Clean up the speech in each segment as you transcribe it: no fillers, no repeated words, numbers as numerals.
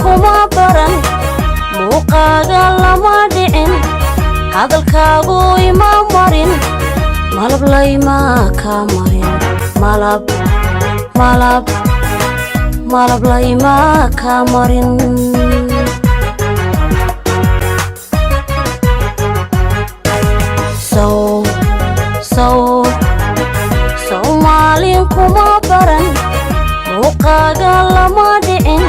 kuma baran muuqaaga lama dhicin hadalkaagu ima marin malab layma ka marin malab layma ka marin Soomaalin kuma baran muuqaaga lama dhicin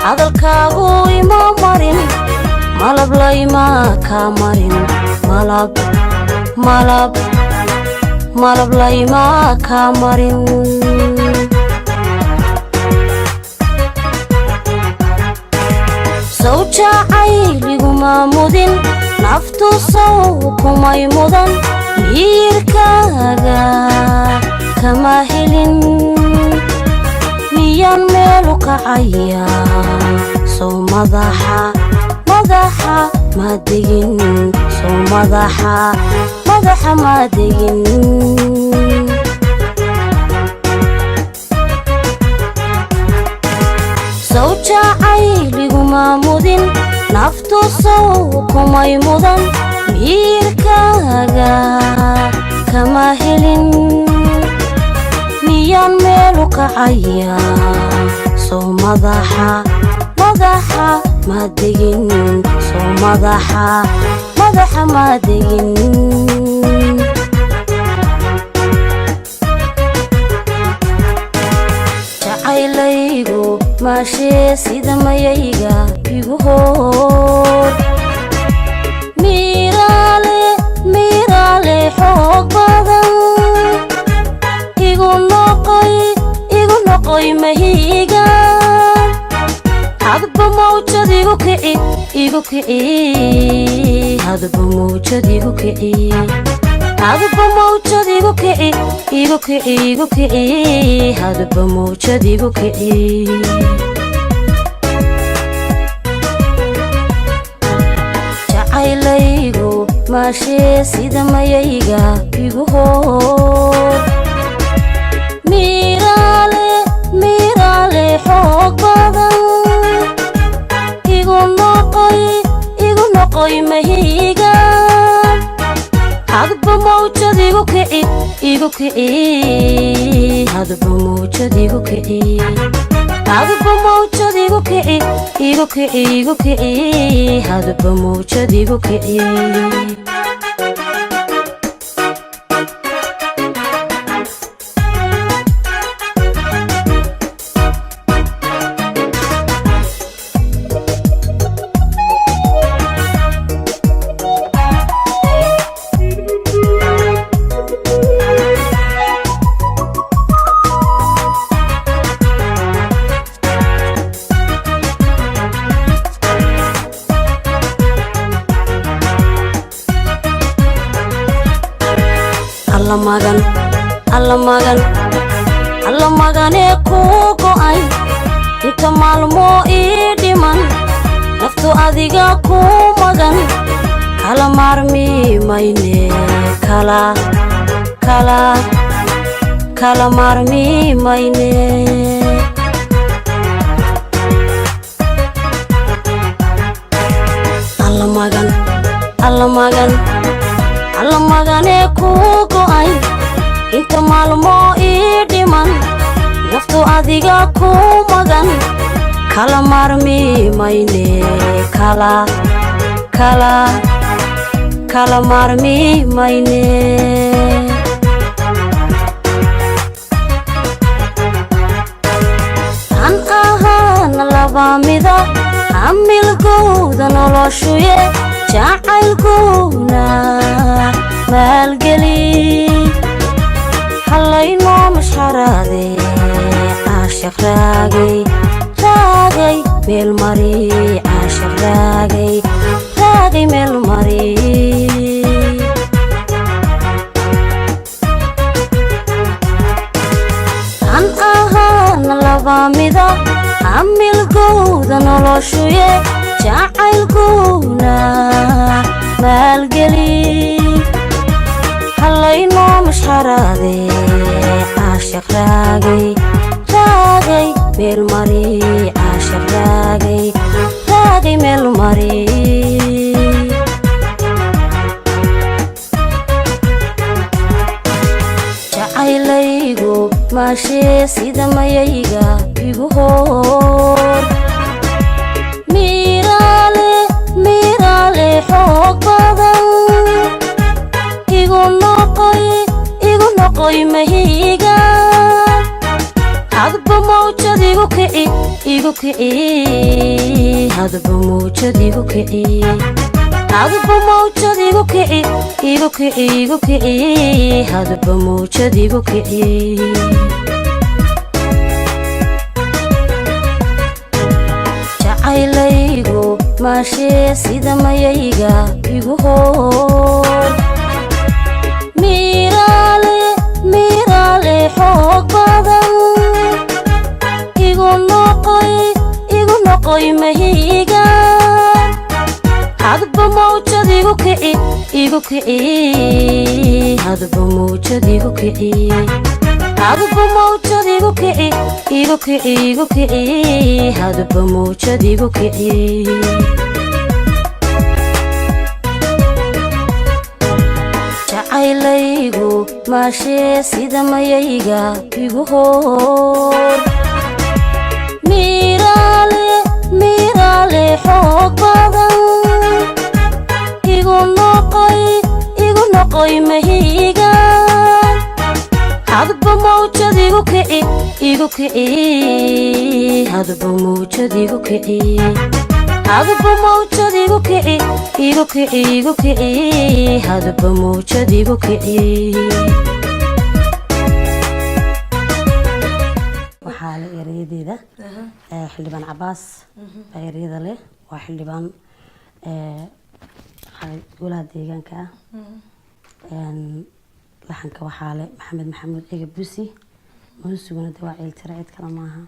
hadalkaagu ima marin malab layma ka marin malab layma ka marin sawjacayliguma mudin naftu saw kumay mudan miirkaaga kama helin miyan meelu kacaya soo madaxa ma degin soo madaxa ma degin sawjacayliguma mudin naftu saw kumay mudan miirkaaga kama helin miyan meelu kacaya soo madaxa ma degin soo madaxa ma degin jacaylaygu maashee sida mayayga igu hoor miiraale xoog badan igu noqoy mahiga hadba mawjad igu kici hadba mawjad igu kici hadba mawjad igu kici hadba mawjad igu kici jacaylaygu maashee sida mayayga igu hoor miiraale xoog badan igu noqoy mahiga hadba mawjad igu kici hadba mawjad igu kici hadba mawjad igu kici hadba mawjad igu kici alla magane ku go'ay inta maalmo ii dhiman naftu adiga ku magan kala maarmi mayne kala maarmi mayne alla magane ku go'ay inta maalmo ii dhiman naftu adiga ku magan kala maarmi mayne kala maarmi mayne an ahaan laba mida hamilgooda noloshuye jacaylkuna maalgeli hallayno mashxaraade caashiq raagay meel mari caashiq raagay meel mari an ahaan laba mida hamilgooda noloshuye jacaylkuna maalgeli hallayno mashxaraade caashiq raagay meel mari caashiq raagay sida mayayga igu hoor miiraale xoog badan igu noqoy mahiga hadba mawjad igu kici hadba mawjad igu kici hadba mawjad igu kici hadba mawjad igu kici jacaylaygu maashee sida mayayga igu hoor miiraale xoog badan igu noqoy mahiga hadba mawjad igu kici hadba mawjad igu kici hadba mawjad igu kici hadba mawjad igu kici jacaylaygu maashee sida mayayga igu hoor miiraale xoog badan igu noqoy mahiga hadba mawjad igu kici hadba mawjad igu kici hadba mawjad igu kici hadba mawjad igu kici waxaa la erayadeeda xildhibaan cabaas baa erayada leh waa xildhibaan golaha deegaanka laxanka waxaa leh maxamed maxamuud ega busi muusuguna de waa ciiltire cid kale maaha.